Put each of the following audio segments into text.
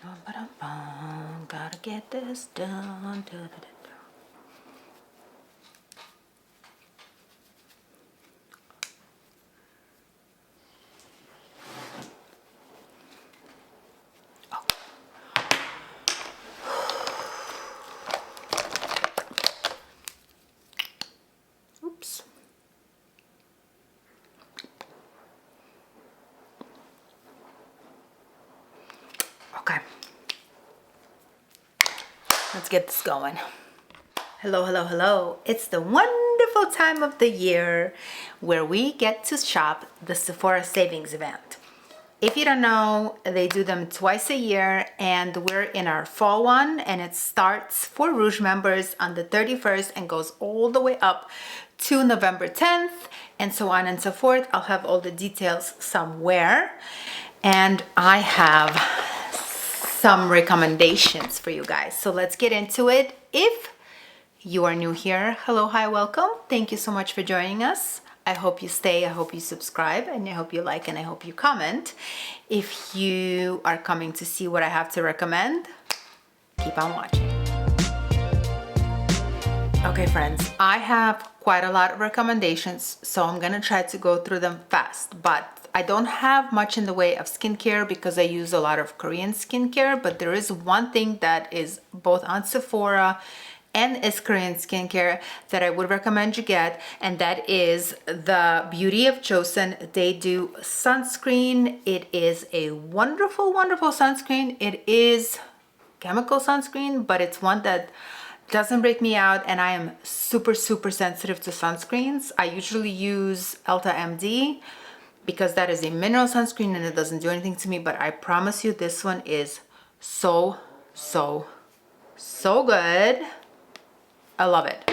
Gotta get this done. Oops. Okay. Let's get this going. Hello, hello, hello. It's the wonderful time of the year where we get to shop the Sephora Savings event. If you don't know, they do them twice a year and we're in our fall one, and it starts for Rouge members on the 31st and goes all the way up to November 10th and so on and so forth. I'll have all the details somewhere, and I have some recommendations for you guys. So let's get into it. If you are new here, hello, hi, welcome. Thank you so much for joining us. I hope you stay, I hope you subscribe, and I hope you like, and I hope you comment. If you are coming to see what I have to recommend, keep on watching. Okay, friends, I have quite a lot of recommendations, so I'm gonna try to go through them fast, but I don't have much in the way of skincare because I use a lot of Korean skincare, but there is one thing that is both on Sephora and is Korean skincare that I would recommend you get, and that is the Beauty of Joseon. They do sunscreen. It is a wonderful, wonderful sunscreen. It is chemical sunscreen, but it's one that doesn't break me out, and I am super, super sensitive to sunscreens. I usually use Elta MD because that is a mineral sunscreen and it doesn't do anything to me, but I promise you this one is so, so, so good. I love it.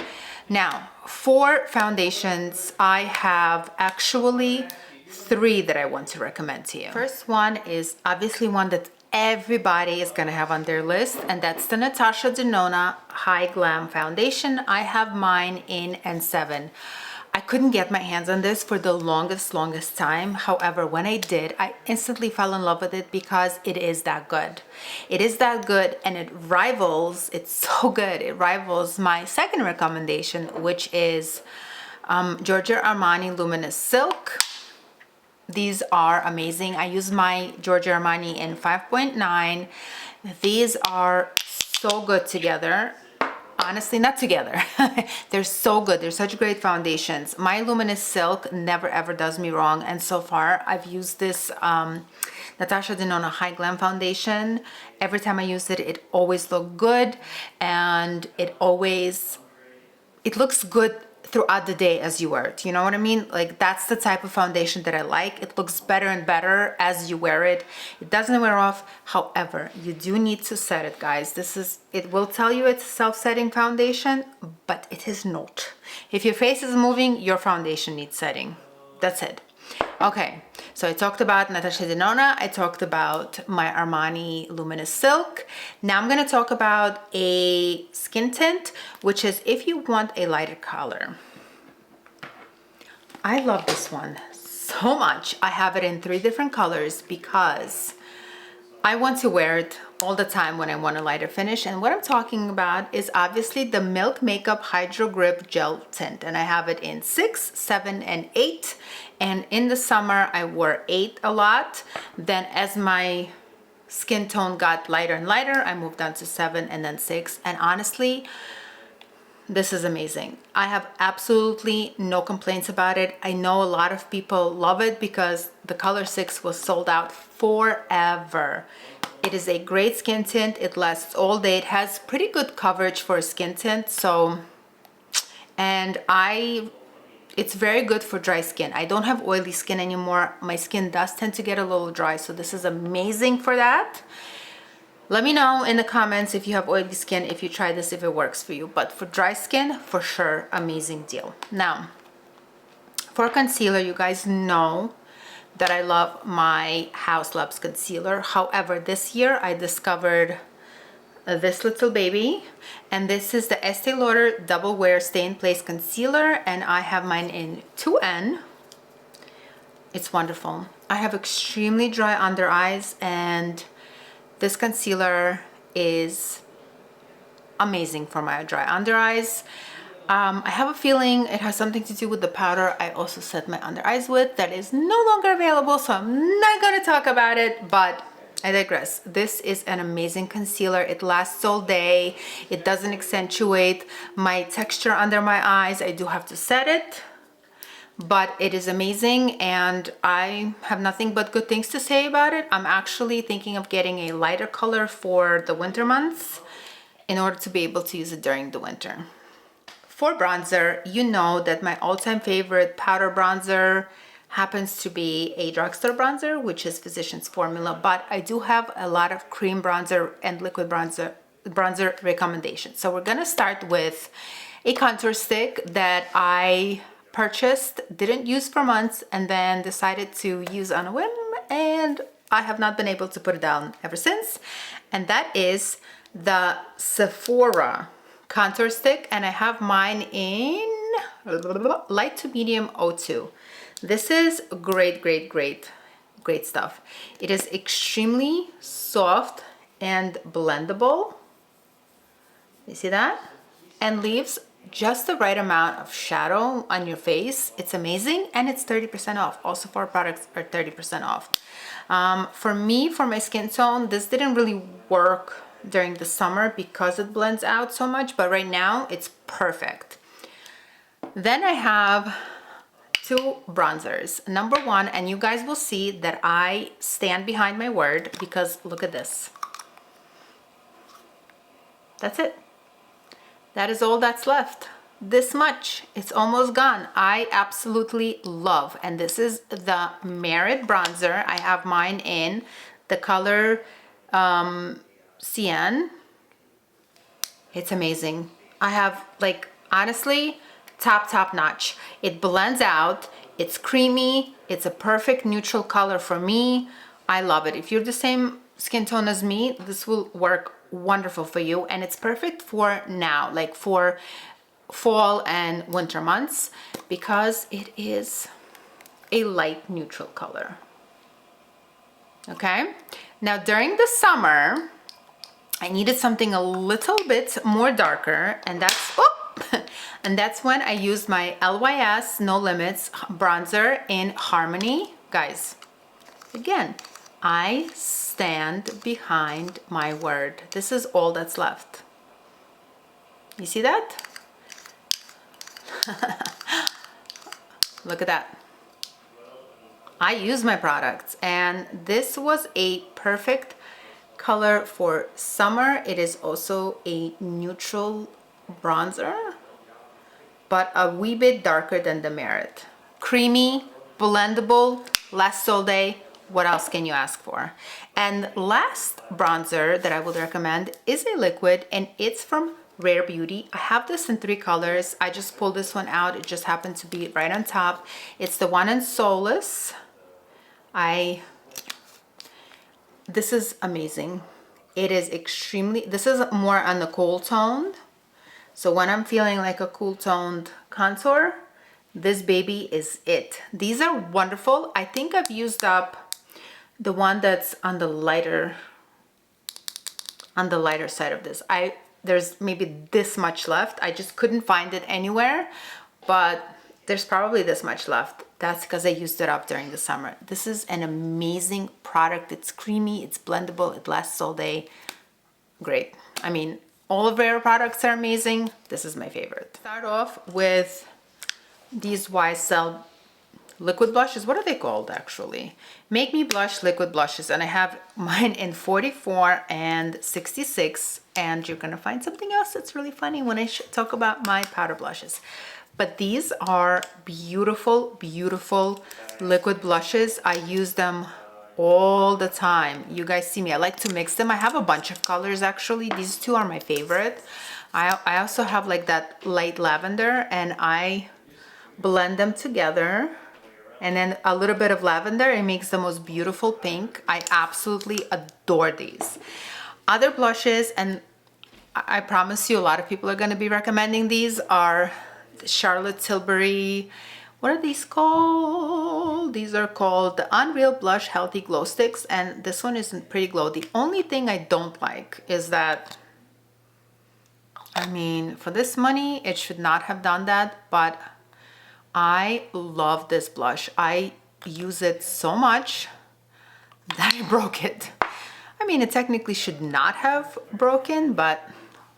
Now, for foundations, I have actually 3 that I want to recommend to you. First one is obviously one that everybody is gonna have on their list, and that's the Natasha Denona Hy-Glam foundation. I have mine in N7. I couldn't get my hands on this for the longest time. However, when I did, I instantly fell in love with it because it is that good. It is that good, and it rivals, it's so good, it rivals my second recommendation, which is Giorgio Armani Luminous Silk. These are amazing. I use my Giorgio Armani in 5.9. These are so good together. Honestly, not together. They're so good. They're such great foundations. My Luminous Silk never ever does me wrong, and so far I've used this Natasha Denona Hy-Glam foundation. Every time I use it, it always looked good, and it looks good throughout the day as you wear it. You know what I mean? Like, that's the type of foundation that I like. It looks better and better as you wear it. It doesn't wear off. However, you do need to set it, guys. It will tell you it's a self-setting foundation, but it is not. If your face is moving, your foundation needs setting. That's it. Okay, so I talked about Natasha Denona. I talked about my Armani Luminous Silk. Now I'm going to talk about a skin tint, which is if you want a lighter color. I love this one so much. I have it in 3 different colors because I want to wear it all the time when I want a lighter finish. And what I'm talking about is obviously the Milk Makeup Hydro Grip Gel Tint. And I have it in 6, 7, and 8. And in the summer, I wore 8 a lot. Then as my skin tone got lighter and lighter, I moved on to 7 and then 6. And honestly, this is amazing. I have absolutely no complaints about it. I know a lot of people love it because the color 6 was sold out forever. It is a great skin tint. It lasts all day. It has pretty good coverage for a skin tint. It's very good for dry skin. I don't have oily skin anymore. My skin does tend to get a little dry, so this is amazing for that. Let me know in the comments if you have oily skin, if you try this, if it works for you. But for dry skin, for sure, amazing deal. Now, for concealer, you guys know that I love my House Labs concealer. However, this year I discovered this little baby, and this is the Estée Lauder Double Wear Stay in Place Concealer, and I have mine in 2N. It's wonderful. I have extremely dry under eyes, and This concealer is amazing for my dry under eyes. I have a feeling it has something to do with the powder I also set my under eyes with that is no longer available, so I'm not gonna talk about it, but I digress. This is an amazing concealer. It lasts all day. It doesn't accentuate my texture under my eyes. I do have to set it, but it is amazing and I have nothing but good things to say about it. I'm actually thinking of getting a lighter color for the winter months in order to be able to use it during the winter. For bronzer, you know that my all-time favorite powder bronzer happens to be a drugstore bronzer, which is Physicians Formula, but I do have a lot of cream bronzer and liquid bronzer recommendations. So we're gonna start with a contour stick that I purchased, didn't use for months, and then decided to use on a whim, and I have not been able to put it down ever since. And that is the Sephora contour stick, and I have mine in light to medium 02. This is great stuff. It is extremely soft and blendable. You see that? And leaves just the right amount of shadow on your face. It's amazing, and it's 30% off. All Sephora products are 30% off. For me, for my skin tone, this didn't really work during the summer because it blends out so much, but right now it's perfect. Then I have two bronzers. Number one, and you guys will see that I stand behind my word because look at this. That's it. That is all that's left. This much. It's almost gone. I absolutely love, and this is the Merit bronzer. I have mine in the color Cyan. It's amazing. I have, like, honestly, top notch. It blends out. It's creamy. It's a perfect neutral color for me. I love it. If you're the same skin tone as me, this will work wonderful for you, and it's perfect for now, like for fall and winter months, because it is a light neutral color. Okay, now during the summer I needed something a little bit more darker, and that's when I used my LYS No Limits bronzer in Harmony. Guys, again, I stand behind my word. This is all that's left. You see that? Look at that. I use my products, and this was a perfect color for summer. It is also a neutral bronzer, but a wee bit darker than the Merit. Creamy, blendable, lasts all day. What else can you ask for? And last bronzer that I would recommend is a liquid, and it's from Rare Beauty. I have this in 3 colors. I just pulled this one out. It just happened to be right on top. It's the one in Solace. This is amazing. It is extremely, this is more on the cool toned. So when I'm feeling like a cool toned contour, this baby is it. These are wonderful. I think I've used up the one that's on the lighter side of this. There's maybe this much left. I just couldn't find it anywhere, but there's probably this much left. That's because I used it up during the summer. This is an amazing product. It's creamy, it's blendable, it lasts all day. Great. I mean, all of Rare products are amazing. This is my favorite. Start off with these YSL liquid blushes. What are they called actually? Make Me Blush liquid blushes, and I have mine in 44 and 66, and you're gonna find something else that's really funny when I talk about my powder blushes. But these are beautiful liquid blushes. I use them all the time. You guys see me, I like to mix them. I have a bunch of colors actually. These two are my favorite. I also have like that light lavender, and I blend them together, and then a little bit of lavender. It makes the most beautiful pink. I absolutely adore these. Other blushes, and I promise you a lot of people are going to be recommending these, are Charlotte Tilbury What are these called? These are called the Unreal Blush Healthy Glow Sticks, and this one isn't pretty glow. The only thing I don't like is that, I mean, for this money, it should not have done that, but I love this blush. I use it so much that I broke it. I mean, it technically should not have broken, but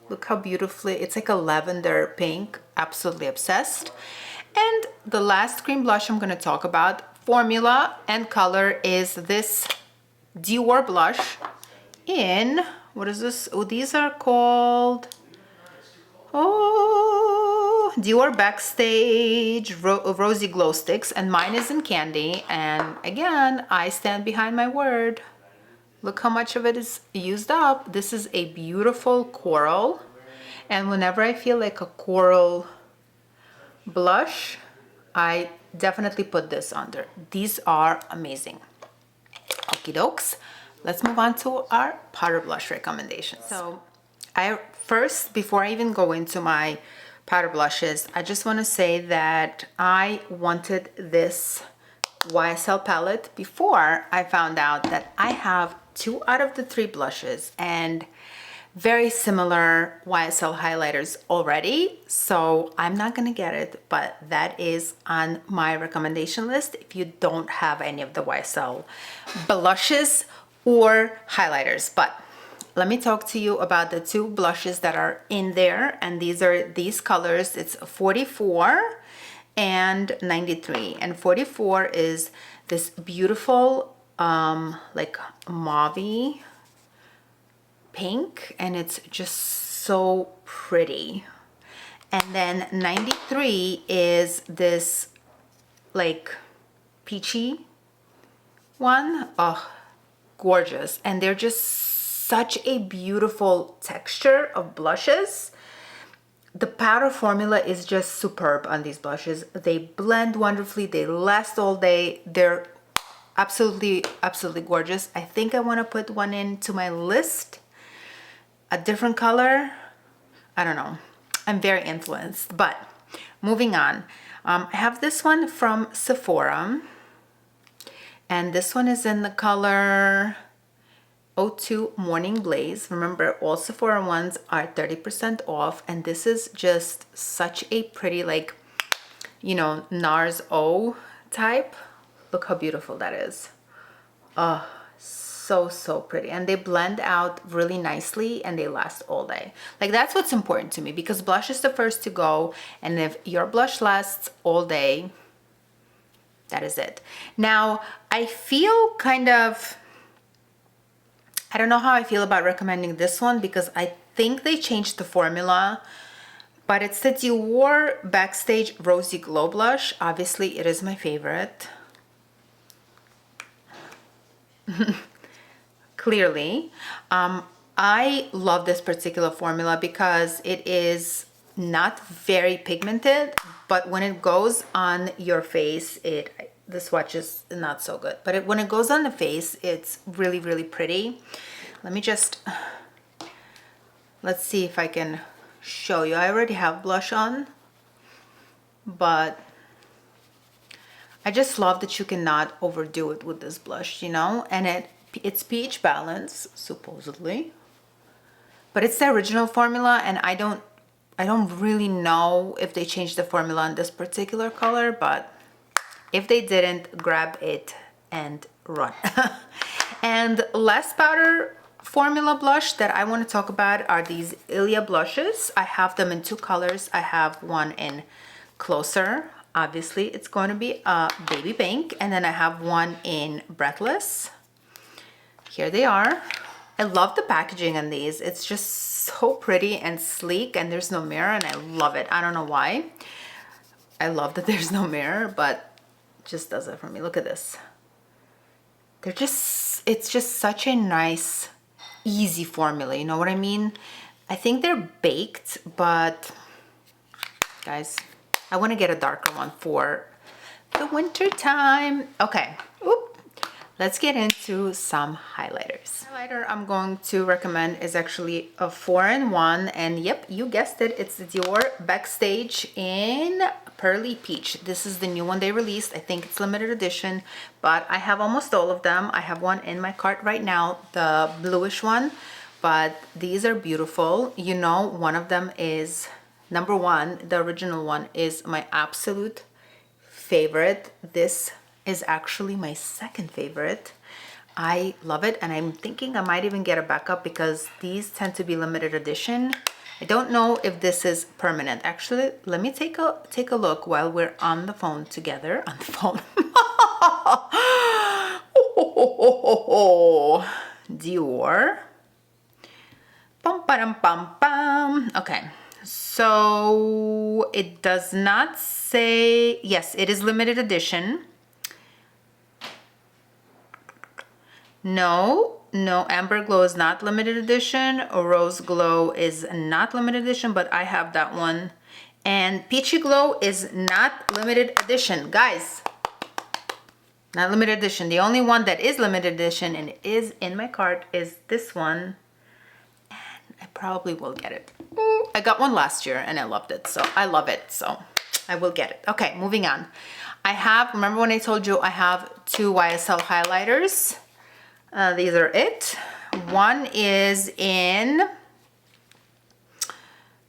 look how beautifully, it's like a lavender pink, absolutely obsessed. And the last cream blush I'm gonna talk about, formula and color, is this Dior blush in, what is this? Oh, these are called, oh, Dior Backstage Rosy Glow Sticks, and mine is in candy. And again, I stand behind my word. Look how much of it is used up. This is a beautiful coral. And whenever I feel like a coral blush, I definitely put this under. These are amazing. Okie dokes. Let's move on to our powder blush recommendations. So first, before I even go into my powder blushes, I just want to say that I wanted this YSL palette before I found out that I have 2 out of the 3 blushes and very similar YSL highlighters already, so I'm not gonna get it, but that is on my recommendation list if you don't have any of the YSL blushes or highlighters. But let me talk to you about the 2 blushes that are in there, and these are these colors. It's 44 and 93, and 44 is this beautiful like mauve pink, and it's just so pretty. And then 93 is this like peachy one. Oh, gorgeous. And they're just such a beautiful texture of blushes. The powder formula is just superb on these blushes. They blend wonderfully, they last all day, they're absolutely gorgeous. I think I want to put one into my list, a different color. I don't know, I'm very influenced. But moving on, I have this one from Sephora, and this one is in the color 02 Morning Blaze. Remember, all Sephora ones are 30% off, and this is just such a pretty, like, you know, NARS O type. Look how beautiful that is. Oh, so pretty. And they blend out really nicely and they last all day. Like, that's what's important to me, because blush is the first to go, and if your blush lasts all day, that is it. Now, I feel kind of, I don't know how I feel about recommending this one, because I think they changed the formula, but it's the Dior Backstage Rosy Glow Blush. Obviously, it is my favorite. Clearly. I love this particular formula because it is not very pigmented, but when it goes on your face, the swatch is not so good, but when it goes on the face, it's really pretty. Let me just, let's see if I can show you. I already have blush on, but I just love that you cannot overdo it with this blush, you know. And it's pH balance, supposedly, but it's the original formula, and I don't really know if they changed the formula on this particular color, but if they didn't, grab it and run. And last powder formula blush that I want to talk about are these Ilia blushes. I have them in 2 colors. I have one in Closer. Obviously, it's going to be a baby pink. And then I have one in Breathless. Here they are. I love the packaging on these. It's just so pretty and sleek, and there's no mirror, and I love it. I don't know why. I love that there's no mirror, but just does it for me. Look at this. It's just such a nice, easy formula, you know what I mean? I think they're baked, but guys, I want to get a darker one for the winter time. Okay. Oop. let's get into some highlighters. Highlighter I'm going to recommend is actually a 4-in-1, and yep, you guessed it, it's the Dior Backstage in Pearly Peach. This is the new one they released. I think it's limited edition, but I have almost all of them. I have one in my cart right now, the bluish one, but these are beautiful. You know, one of them is number one. The original one is my absolute favorite. This is actually my second favorite. I love it, and I'm thinking I might even get a backup because these tend to be limited edition. I don't know if this is permanent. Actually, let me take a look while we're on the phone together. On the phone. Dior. Pum pam pam pam. Okay, so it does not say. Yes, it is limited edition. No, Amber Glow is not limited edition. Rose Glow is not limited edition, but I have that one. And Peachy Glow is not limited edition. Guys, not limited edition. The only one that is limited edition and is in my cart is this one. And I probably will get it. I got one last year and I loved it, so I love it, so I will get it. Okay, moving on. I have, remember when I told you I have 2 YSL highlighters? These are it. One is in,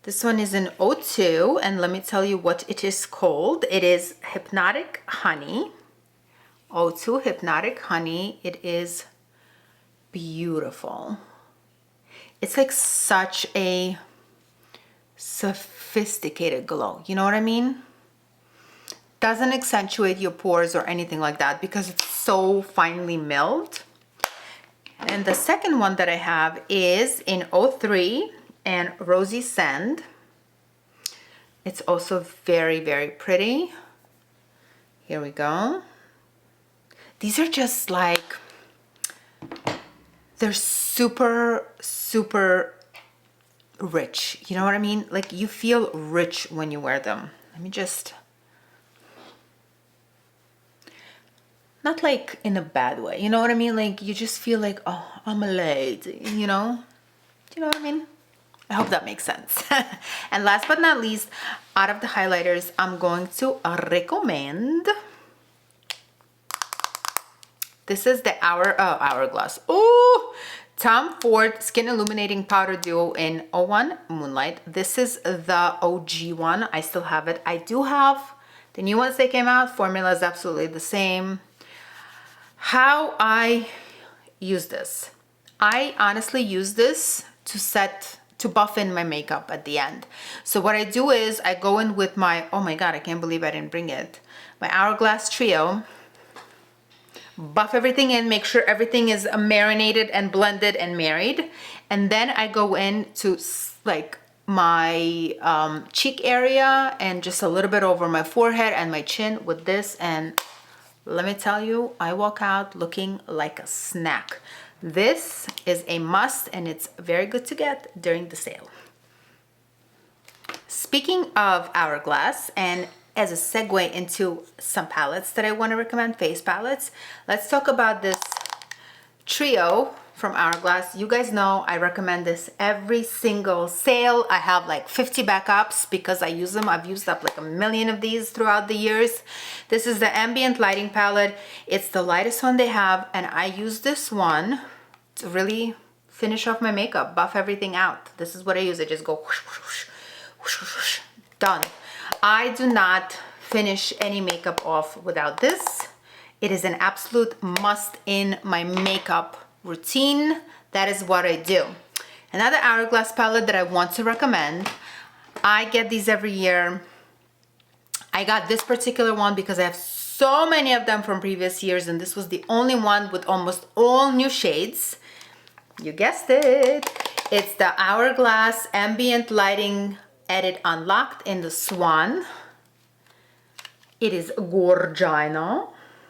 this one is in 02, and let me tell you what it is called. It is Hypnotic Honey. 02 Hypnotic Honey. It is beautiful. It's like such a sophisticated glow. You know what I mean? Doesn't accentuate your pores or anything like that because it's so finely milled. And the second one that I have is in 03 and Rosy Sand. It's also very, very pretty. Here we go. These are just like, they're super, super rich. You know what I mean? Like you feel rich when you wear them. Let me just, not like in a bad way, you know what I mean? Like you just feel like, oh, I'm a lady, you know? Do you know what I mean? I hope that makes sense. And last but not least, out of the highlighters, I'm going to recommend, this is the Hourglass. Oh, Tom Ford Skin Illuminating Powder Duo in 01 Moonlight. This is the OG one. I still have it. I do have the new ones that came out. Formula is absolutely the same. How I use this. I honestly use this to buff in my makeup at the end. So what I do is I go in with my, oh my God, I can't believe I didn't bring it. My Hourglass Trio. Buff everything in, make sure everything is marinated and blended and married. And then I go in to like my cheek area and just a little bit over my forehead and my chin with this, and let me tell you, I walk out looking like a snack. This is a must, and it's very good to get during the sale. Speaking of Hourglass, and as a segue into some palettes that I want to recommend, face palettes, let's talk about this trio from Hourglass. You guys know I recommend this every single sale. I have like 50 backups because I use them. I've used up like a million of these throughout the years. This is the Ambient Lighting palette. It's the lightest one they have, and I use this one to really finish off my makeup, buff everything out. This is what I use. I just go whoosh, whoosh, whoosh, whoosh, whoosh, done. I do not finish any makeup off without this. It is an absolute must in my makeup routine. That is what I do. Another Hourglass palette that I want to recommend. I get these every year. I got this particular one because I have so many of them from previous years, and this was the only one with almost all new shades. You guessed it. It's the Hourglass Ambient Lighting Edit Unlocked in the Swan. It is gorgina.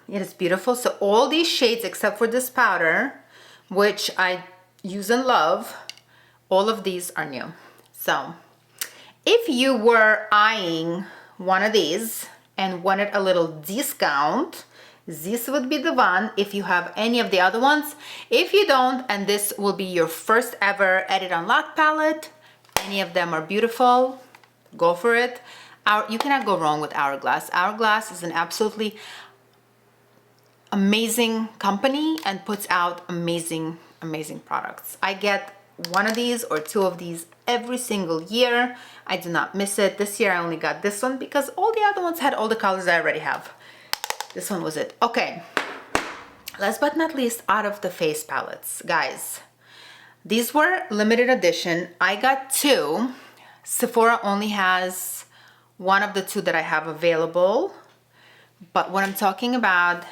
It is beautiful. So all these shades except for this powder, which I use and love, all of these are new. So if you were eyeing one of these and wanted a little discount, this would be the one if you have any of the other ones. If you don't, and this will be your first ever Edit Unlock palette, any of them are beautiful, go for it. You cannot go wrong with Hourglass. Hourglass is an absolutely amazing company and puts out amazing products. I get one of these or two of these every single year. I do not miss it. This year I only got this one because all the other ones had all the colors I already have. This one was it. Okay, last but not least, out of the face palettes, guys, these were limited edition. I got two. Sephora only has one of the two that I have available, but what I'm talking about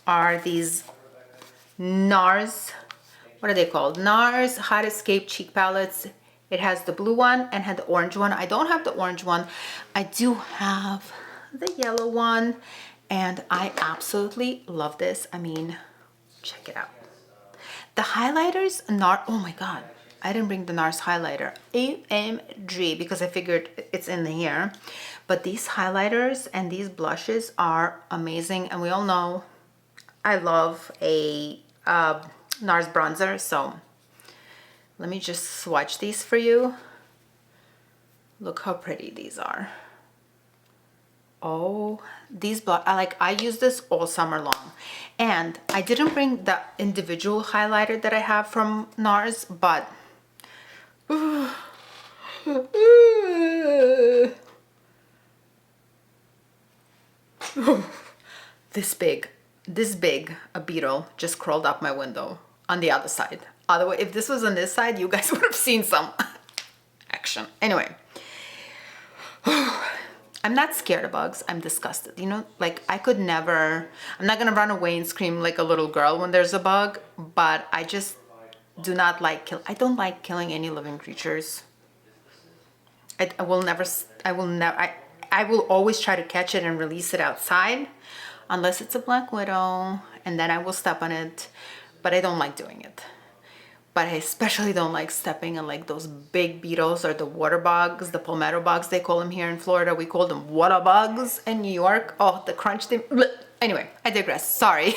are these NARS, what are they called? NARS Hot Escape Cheek Palettes. It has the blue one and had the orange one. I don't have the orange one. I do have the yellow one, and I absolutely love this. I mean, check it out. The highlighters, oh my God, I didn't bring the NARS highlighter. AMG, because I figured it's in here. But these highlighters and these blushes are amazing, and we all know I love a NARS bronzer, so let me just swatch these for you. Look how pretty these are. Oh, these I use this all summer long. And I didn't bring the individual highlighter that I have from NARS, but this big a beetle just crawled up my window on the other side. Otherwise, if this was on this side, you guys would have seen some action. Anyway, I'm not scared of bugs. I'm disgusted. You know, like I could never, I'm not gonna run away and scream like a little girl when there's a bug, but I just do not like I don't like killing any living creatures. I will always try to catch it and release it outside, unless it's a black widow, and then I will step on it, but I don't like doing it. But I especially don't like stepping on like those big beetles or the water bugs, the palmetto bugs they call them here in Florida. We call them water bugs in New York. Oh, the crunch thing. Anyway, I digress. Sorry.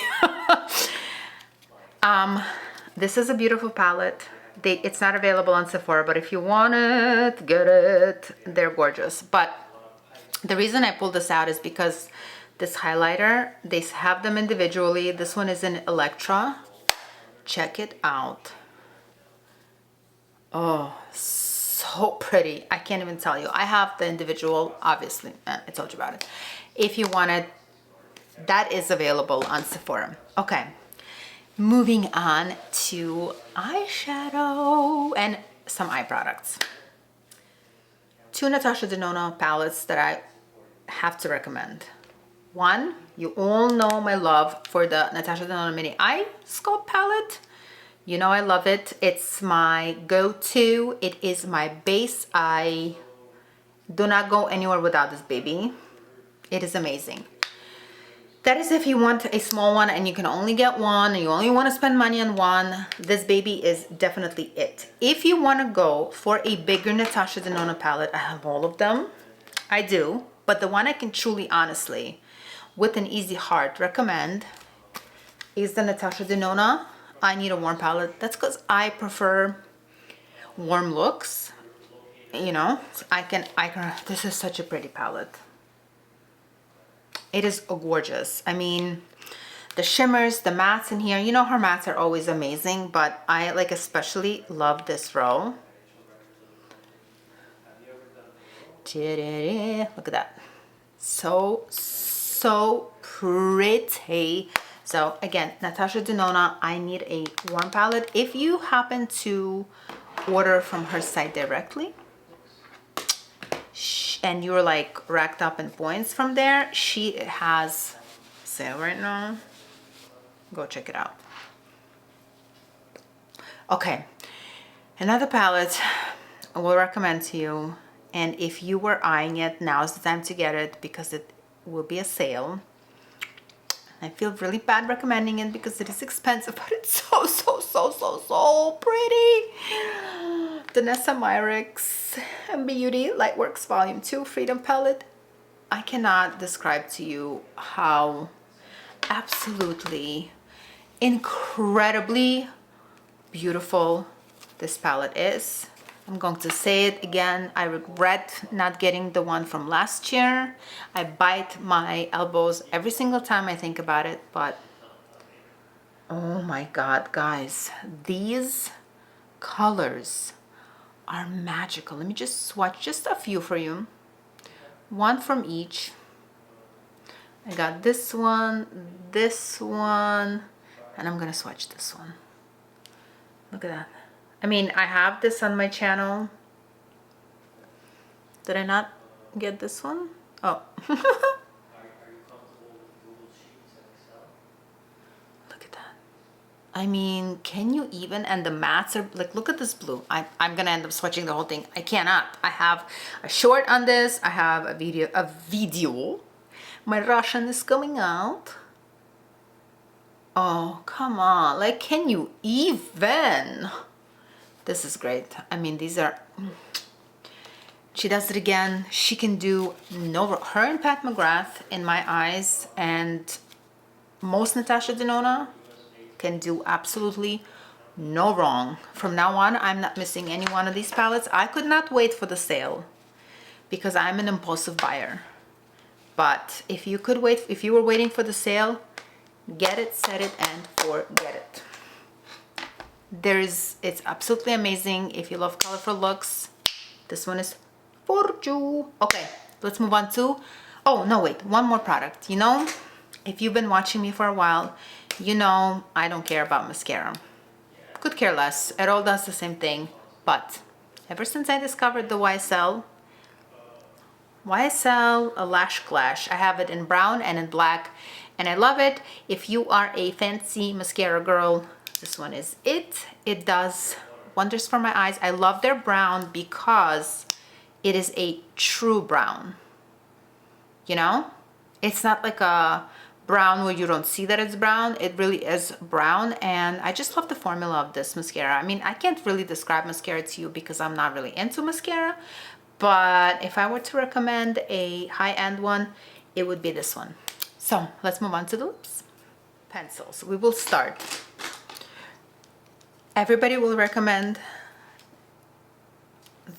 This is a beautiful palette. It's not available on Sephora, but if you want it, get it. They're gorgeous. But the reason I pulled this out is because this highlighter, they have them individually. This one is in Electra. Check it out. Oh, so pretty. I can't even tell you. I have the individual, obviously. I told you about it. If you want it, that is available on Sephora. Okay, moving on to eyeshadow and some eye products. Two Natasha Denona palettes that I have to recommend. One, you all know my love for the Natasha Denona Mini Eye Sculpt palette. You know I love it. It's my go-to. It is my base. I do not go anywhere without this baby. It is amazing. That is if you want a small one and you can only get one and you only want to spend money on one, this baby is definitely it. If you want to go for a bigger Natasha Denona palette, I have all of them. I do. But the one I can truly, honestly, with an easy heart recommend is the Natasha Denona I Need a Warm palette. That's because I prefer warm looks. You know, this is such a pretty palette. It is gorgeous. I mean, the shimmers, the mattes in here, you know her mattes are always amazing, but I like especially love this row. Look at that. So pretty. So again, Natasha Denona, I Need a Warm palette. If you happen to order from her site directly and you're like racked up in points from there, she has sale right now. Go check it out. Okay, another palette I will recommend to you, and if you were eyeing it, now's the time to get it because it will be a sale. I feel really bad recommending it because it is expensive, but it's so pretty. The Nessa Myricks Beauty Lightworks Volume 2 Freedom Palette. I cannot describe to you how absolutely incredibly beautiful this palette is. I'm going to say it again, I regret not getting the one from last year. I bite my elbows every single time I think about it, but oh my god, guys, these colors are magical. Let me just swatch just a few for you, one from each. I got this one, and I'm gonna swatch this one. Look at that. I mean, I have this on my channel. Did I not get this one? Oh. Look at that. I mean, can you even, and the mattes are like, look at this blue. I'm gonna end up swatching the whole thing. I cannot. I have a short on this. I have a video. My Russian is coming out. Oh, come on. Like, can you even? This is great. I mean, these are, she does it again. She can do her and Pat McGrath in my eyes, and most Natasha Denona can do absolutely no wrong. From now on, I'm not missing any one of these palettes. I could not wait for the sale because I'm an impulsive buyer. But if you could wait, if you were waiting for the sale, get it, set it, and forget it. It's absolutely amazing. If you love colorful looks, this one is for you. Okay, let's move on to, oh no, wait, one more product. You know, if you've been watching me for a while, you know I don't care about mascara. Could care less. It all does the same thing. But ever since I discovered the YSL a Lash Clash, I have it in brown and in black, and I love it. If you are a fancy mascara girl, this one is it. It does wonders for my eyes. I love their brown because it is a true brown. You know, it's not like a brown where you don't see that it's brown. It really is brown, and I just love the formula of this mascara. I mean, I can't really describe mascara to you because I'm not really into mascara, but if I were to recommend a high-end one, it would be this one. So let's move on to the lips. Pencils. We will start. Everybody will recommend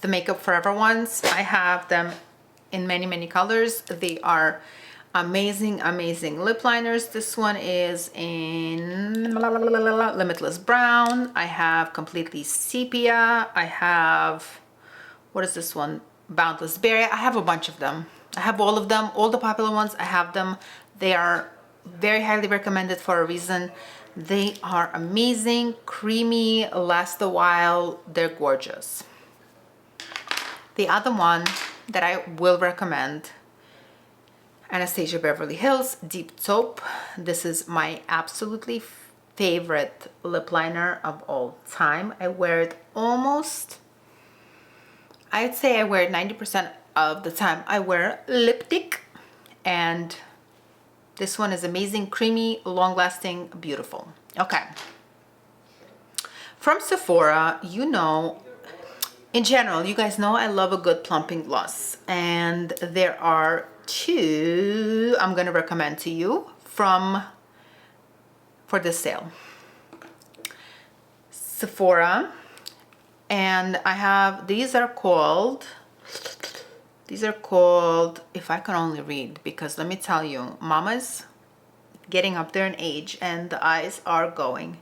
the Makeup Forever ones. I have them in many colors. They are amazing lip liners. This one is in Limitless Brown. I have Completely Sepia. I have, what is this one? Boundless Berry. I have a bunch of them. I have all of them, all the popular ones. I have them. They are very highly recommended for a reason. They are amazing, creamy, last a while. They're gorgeous. The other one that I will recommend, Anastasia Beverly Hills Deep Taupe. This is my absolutely favorite lip liner of all time. I wear it almost, I'd say I wear it 90% of the time. I wear lipstick, and this one is amazing, creamy, long-lasting, beautiful. Okay. From Sephora, you know, in general, you guys know I love a good plumping gloss, and there are two I'm going to recommend to you for this sale. Sephora, and I have, these are called, if I can only read, because let me tell you, mama's getting up there in age and the eyes are going.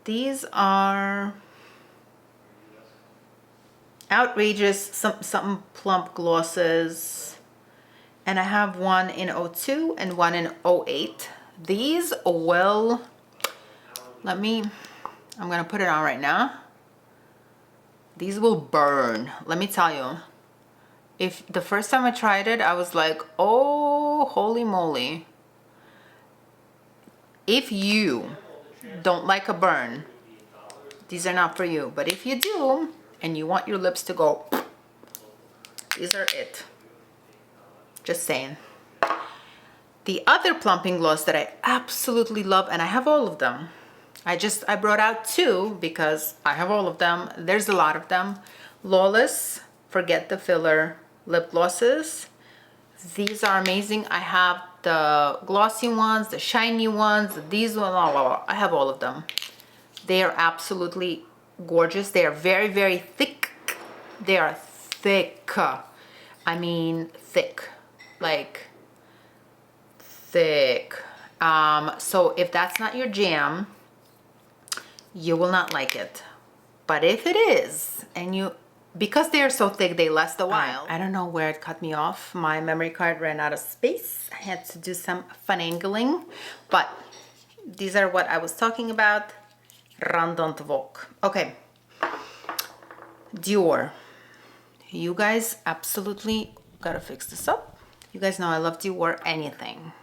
These are outrageous, some plump glosses, and I have one in 02 and one in 08. These will, I'm gonna put it on right now. These will burn, let me tell you. If the first time I tried it, I was like, oh, holy moly. If you don't like a burn, these are not for you. But if you do, and you want your lips to go, these are it. Just saying. The other plumping gloss that I absolutely love, and I have all of them. I brought out two because I have all of them. There's a lot of them. Flawless, Forget the Filler lip glosses. These are amazing. I have the glossy ones, the shiny ones, these ones, I have all of them. They are absolutely gorgeous. They are very, very thick. They are thick. I mean thick, like thick. So if that's not your jam, you will not like it. But if it is, and you, because they are so thick, they last a while. I don't know where it cut me off. My memory card ran out of space. I had to do some finagling, but these are what I was talking about. Random walk. Okay. Dior. You guys absolutely gotta fix this up. You guys know I love Dior anything,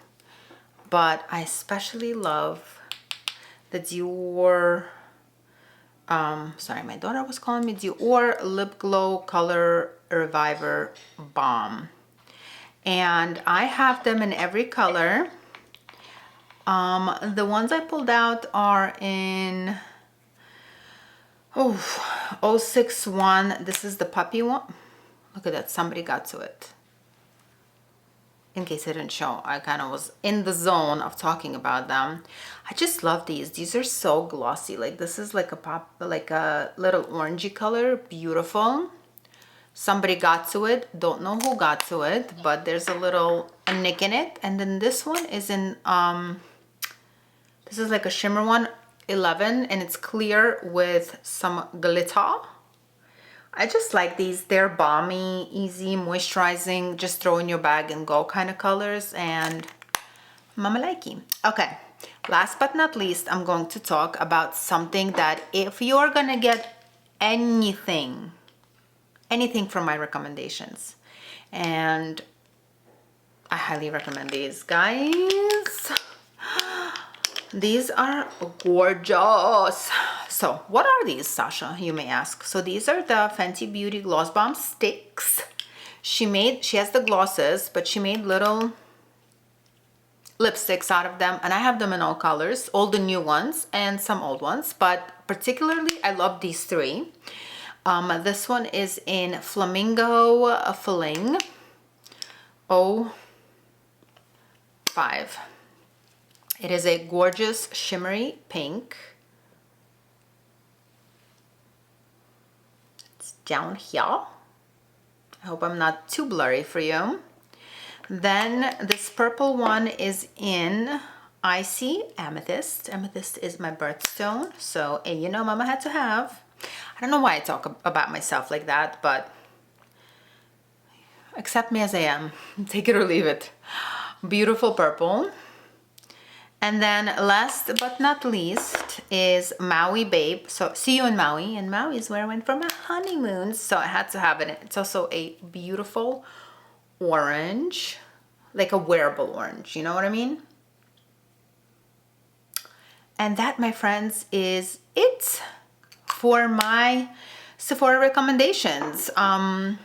but I especially love the Dior, sorry, my daughter was calling me, Dior Lip Glow Color Reviver Balm. And I have them in every color. The ones I pulled out are in 061. This is the puppy one. Look at that, somebody got to it. In case I didn't show, I kind of was in the zone of talking about them. I just love these. These are so glossy. Like this is like a pop, like a little orangey color. Beautiful. Somebody got to it. Don't know who got to it, but there's a nick in it. And then this one is in, this is like a shimmer one, 11, and it's clear with some glitter. I just like these. They're balmy, easy, moisturizing, just throw in your bag and go kind of colors, and mama likey. Okay, last but not least, I'm going to talk about something that if you're gonna get anything from my recommendations, and I highly recommend these, guys. These are gorgeous. So what are these, Sasha, you may ask? So these are the Fenty Beauty Gloss Bomb Sticks. She has the glosses, but she made little lipsticks out of them, and I have them in all colors, all the new ones and some old ones, but particularly I love these three. This one is in Flamingo Fling 05. It is a gorgeous shimmery pink. It's down here. I hope I'm not too blurry for you. Then this purple one is in Icy Amethyst. Amethyst is my birthstone, so, and you know mama had to have. I don't know why I talk about myself like that, but accept me as I am. Take it or leave it. Beautiful purple. And then last but not least is Maui Babe. So see you in Maui, and Maui is where I went for my honeymoon, so I had to have it. It's also a beautiful orange, like a wearable orange, you know what I mean? And that, my friends, is it for my Sephora recommendations. I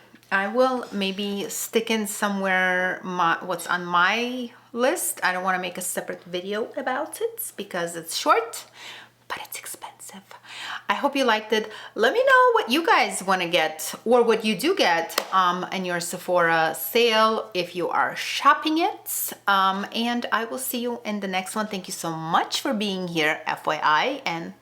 will maybe stick in somewhere what's on my list. I don't want to make a separate video about it because it's short, but it's expensive. I hope you liked it. Let me know what you guys want to get, or what you do get in your Sephora sale if you are shopping it. And I will see you in the next one. Thank you so much for being here, FYI, and